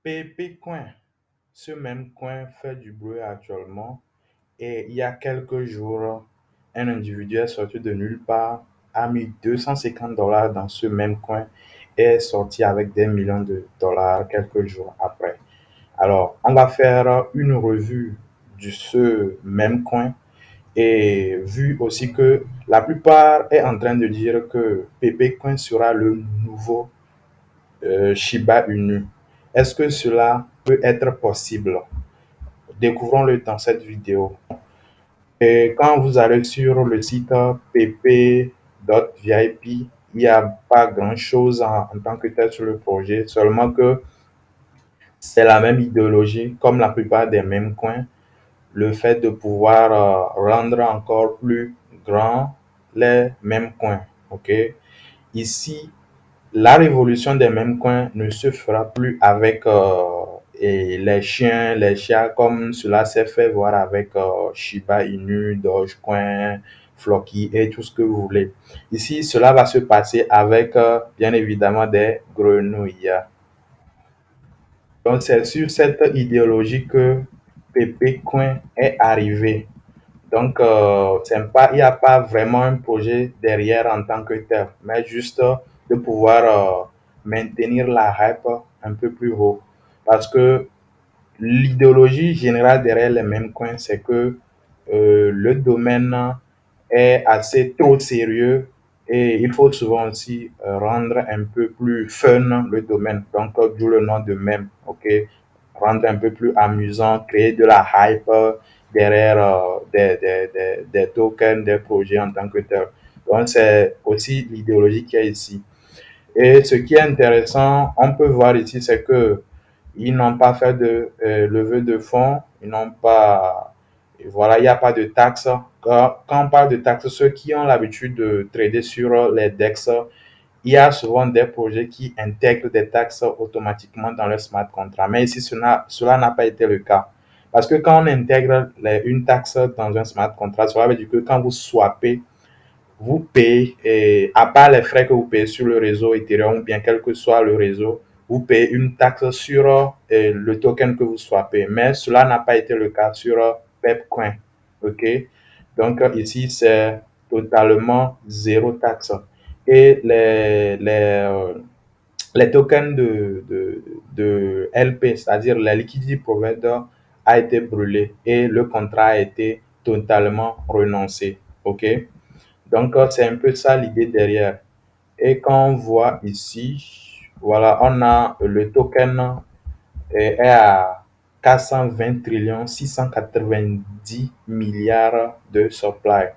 PP Coin, ce même coin fait du bruit actuellement et il y a quelques jours, un individu est sorti de nulle part, a mis $250 dans ce même coin et est sorti avec des millions de dollars quelques jours après. Alors, on va faire une revue de ce même coin et vu aussi que la plupart est en train de dire que PP Coin sera le nouveau Shiba Inu. Est-ce que cela peut être possible? Découvrons-le dans cette vidéo. Et quand vous allez sur le site pp.vip, il n'y a pas grand-chose en tant que tel sur le projet, seulement que c'est la même idéologie comme la plupart des mêmes coins, le fait de pouvoir rendre encore plus grand les mêmes coins. Ok? Ici, la révolution des mêmes coins ne se fera plus avec et les chiens, les chats, comme cela s'est fait voir avec Shiba Inu, Dogecoin, Flocky et tout ce que vous voulez. Ici, cela va se passer avec bien évidemment des grenouilles. Donc, c'est sur cette idéologie que Pépé Coin est arrivé. Donc, il n'y a pas vraiment un projet derrière en tant que tel, mais juste de pouvoir maintenir la hype un peu plus haut. Parce que l'idéologie générale derrière les mêmes coins, c'est que le domaine est assez trop sérieux et il faut souvent aussi rendre un peu plus fun le domaine. Donc, d'où le nom de même, ok? Rendre un peu plus amusant, créer de la hype derrière des tokens, des projets en tant que tel. Donc, c'est aussi l'idéologie qu'il y a ici. Et ce qui est intéressant, on peut voir ici, c'est que ils n'ont pas fait de levée de fonds, ils n'ont pas, voilà, il n'y a pas de taxes. Quand on parle de taxes, ceux qui ont l'habitude de trader sur les DEX, il y a souvent des projets qui intègrent des taxes automatiquement dans leur smart contract. Mais ici, cela n'a pas été le cas. Parce que quand on intègre une taxe dans un smart contract, cela veut dire que quand vous swappez, vous payez, et à part les frais que vous payez sur le réseau Ethereum, ou bien quel que soit le réseau, vous payez une taxe sur le token que vous swappez. Mais cela n'a pas été le cas sur Pepcoin. OK? Donc, ici, c'est totalement zéro taxe. Et les tokens de LP, c'est-à-dire la liquidity provider, a été brûlé et le contrat a été totalement renoncé. OK? Donc, c'est un peu ça l'idée derrière. Et quand on voit ici, voilà, on a le token est à 420 trillions 690 milliards de supply.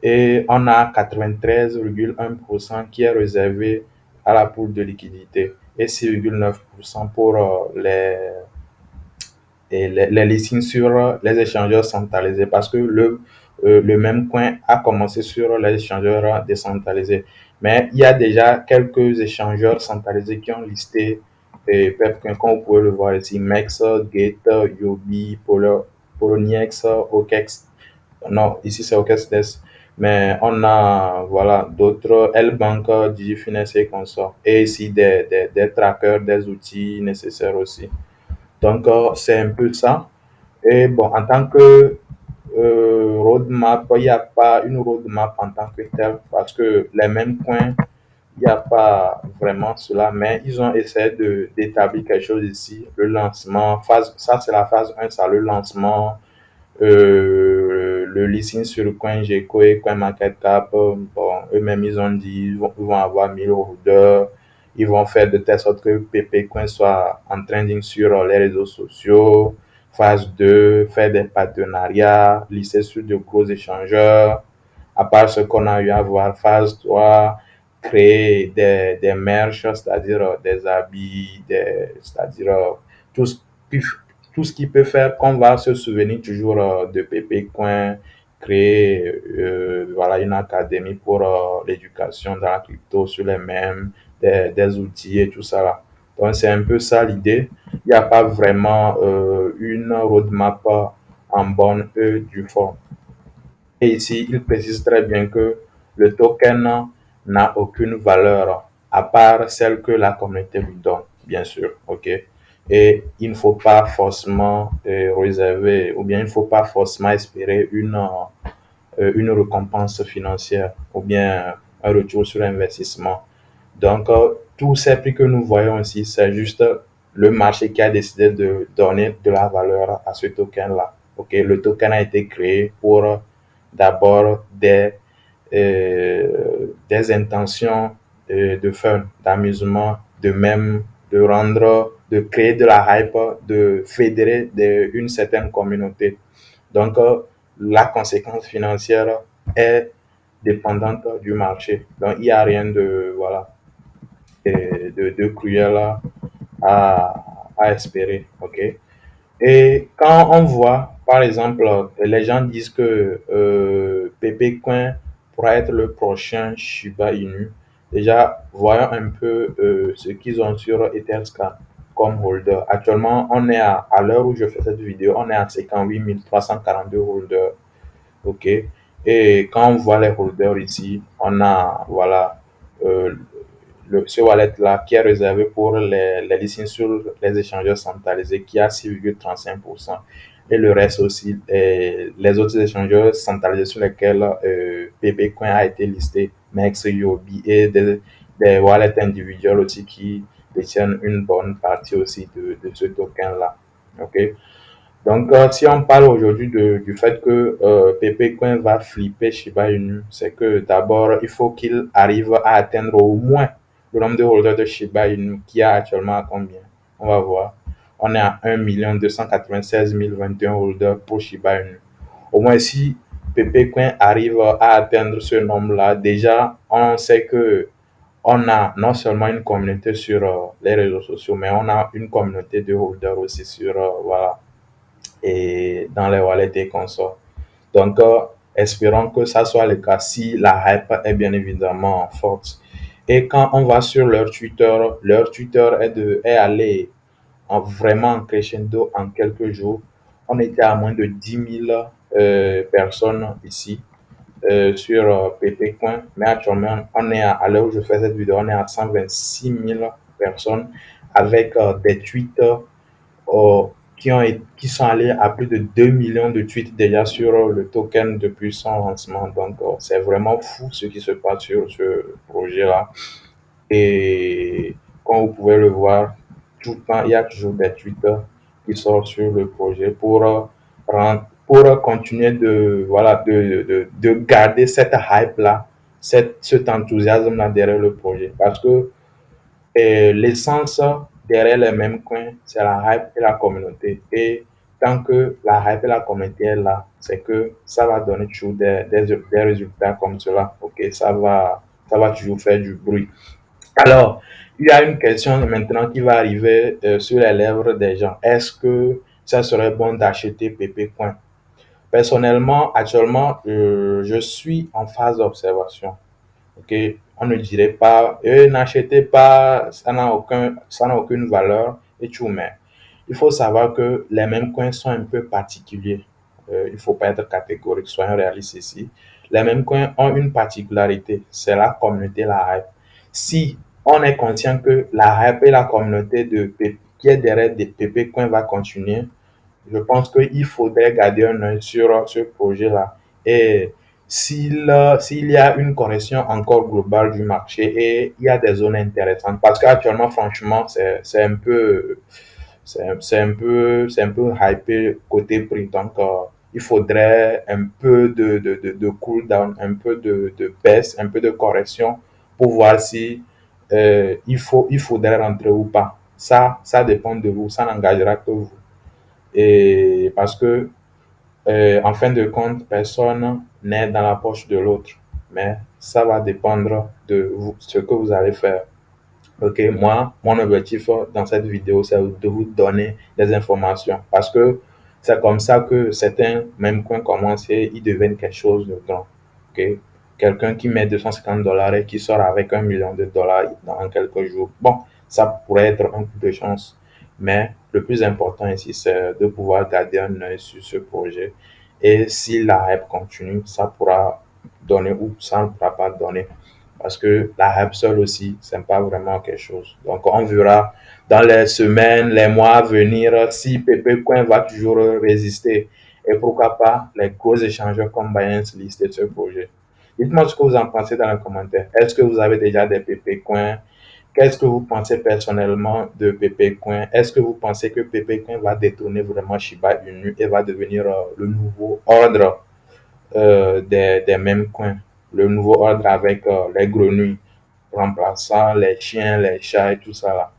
Et on a 93,1% qui est réservé à la pool de liquidité et 6,9% pour les listings sur les échangeurs centralisés parce que le même coin a commencé sur les échangeurs décentralisés. Mais il y a déjà quelques échangeurs centralisés qui ont listé Pepcoin, comme vous pouvez le voir ici, MEX, Gate, Yobi, Poloniex, OKEX. Non, ici c'est OKEX. Mais on a voilà, d'autres, L-Bank, DigiFinance et consorts. Et ici des trackers, des outils nécessaires aussi. Donc, c'est un peu ça. Et bon, en tant que roadmap, il n'y a pas une roadmap en tant que telle parce que les mêmes points, il n'y a pas vraiment cela, mais ils ont essayé d'établir quelque chose ici. Le lancement, ça c'est la phase un, ça, le lancement, le listing sur le CoinGecko et CoinMarketCap. Bon, eux-mêmes, ils ont dit ils vont avoir 1000 orders. Ils vont faire de telle sorte que PP Coin soit en trending sur les réseaux sociaux. Phase 2, faire des partenariats, lister sur de gros échangeurs. À part ce qu'on a eu à voir, phase 3, créer des merch, c'est-à-dire des habits, c'est-à-dire tout ce qui tout ce qui peut faire qu'on va se souvenir toujours de Pépé Coin, créer voilà, une académie pour l'éducation dans la crypto sur les mêmes, des outils et tout ça là. Donc c'est un peu ça l'idée. Il n'y a pas vraiment une roadmap en bonne et due forme. Et ici, il précise très bien que le token n'a aucune valeur à part celle que la communauté lui donne, bien sûr. OK. et il ne faut pas forcément réserver ou bien il ne faut pas forcément espérer une récompense financière ou bien un retour sur investissement. Donc, tous ces prix que nous voyons ici, c'est juste le marché qui a décidé de donner de la valeur à ce token-là. Ok, le token a été créé pour d'abord des intentions de fun, d'amusement, de même de rendre, de créer de la hype, de fédérer une certaine communauté. Donc, la conséquence financière est dépendante du marché. Donc, il n'y a rien de, voilà, de cruel à, à espérer. OK? Et quand on voit, par exemple, les gens disent que Pepe Coin pourra être le prochain Shiba Inu, déjà, voyons un peu ce qu'ils ont sur Etherscan comme holder. Actuellement, on est à l'heure où je fais cette vidéo, on est à 58 342 holders. OK? Et quand on voit les holders ici, on a, voilà, euh, ce wallet-là qui est réservé pour les licences sur les échangeurs centralisés qui a 6,35%. Et le reste aussi, les autres échangeurs centralisés sur lesquels PPCoin a été listé, MEX, Yobi et des wallets individuels aussi qui détiennent une bonne partie aussi de ce token-là. OK? Donc, si on parle aujourd'hui du fait que Pepe Coin va flipper Shiba Inu, c'est que d'abord, il faut qu'il arrive à atteindre au moins le nombre de holders de Shiba Inu qui a actuellement à combien? On va voir. On est à 1 296 021 holders pour Shiba Inu. Au moins, si Pepe Coin arrive à atteindre ce nombre-là, déjà, on sait que on a non seulement une communauté sur les réseaux sociaux, mais on a une communauté de holders aussi sur, voilà, et dans les wallets et consorts. Donc, espérons que ça soit le cas si la hype est bien évidemment forte. Et quand on va sur leur Twitter est allé vraiment en crescendo en quelques jours. On était à moins de 10 000 personnes ici sur PP mais actuellement, on est à l'heure où je fais cette vidéo, on est à 126 000 personnes avec des tweets euh, qui sont allés à plus de 2 millions de tweets déjà sur le token depuis son lancement. Donc, c'est vraiment fou ce qui se passe sur ce projet-là. Et comme vous pouvez le voir, tout le temps, il y a toujours des tweets qui sortent sur le projet pour continuer de, voilà, de garder cette hype-là, cet enthousiasme-là derrière le projet. Parce que l'essence derrière les mêmes coins, c'est la hype et la communauté. Et tant que la hype et la communauté est là, c'est que ça va donner toujours des résultats comme cela. Ok, ça va toujours faire du bruit. Alors, il y a une question maintenant qui va arriver sur les lèvres des gens. Est-ce que ça serait bon d'acheter PP Coin? Personnellement, actuellement, je suis en phase d'observation. Ok, on ne dirait pas, n'achetez pas, ça n'a aucune valeur et tout, mais il faut savoir que les mêmes coins sont un peu particuliers. Il ne faut pas être catégorique, soyons réalistes ici. Les mêmes coins ont une particularité, c'est la communauté, la hype. Si on est conscient que la hype et la communauté qui est derrière des PP coins va continuer, je pense qu'il faudrait garder un œil sur ce projet-là. Et s'il y a une correction encore globale du marché et il y a des zones intéressantes, parce qu'actuellement, franchement, c'est un peu, c'est un peu hypé côté prix. Donc, il faudrait un peu de cool down, un peu de baisse, un peu de correction pour voir si il faudrait rentrer ou pas. Ça dépend de vous, ça n'engagera que vous. Et parce que, en fin de compte, personne n'est dans la poche de l'autre. Mais ça va dépendre de vous, ce que vous allez faire. Ok, moi, mon objectif dans cette vidéo, c'est de vous donner des informations. Parce que c'est comme ça que certains, même coins commencent et ils deviennent quelque chose de grand. Ok, quelqu'un qui met 250 $ et qui sort avec 1 million de dollars dans quelques jours. Bon, ça pourrait être un coup de chance. Mais le plus important ici, c'est de pouvoir garder un œil sur ce projet. Et si la hype continue, ça pourra donner ou ça ne pourra pas donner. parce que la hype seule aussi, c'est pas vraiment quelque chose. Donc, on verra dans les semaines, les mois à venir si Pepe Coin va toujours résister et pourquoi pas les gros échangeurs comme Binance lister ce projet. Dites-moi ce que vous en pensez dans les commentaires. Est-ce que vous avez déjà des Pepe Coin? Qu'est-ce que vous pensez personnellement de Pepe Coin? Est-ce que vous pensez que Pepe Coin va détourner vraiment Shiba Inu et va devenir le nouveau ordre des mêmes coins? Le nouveau ordre avec les grenouilles remplaçant les chiens, les chats et tout ça là.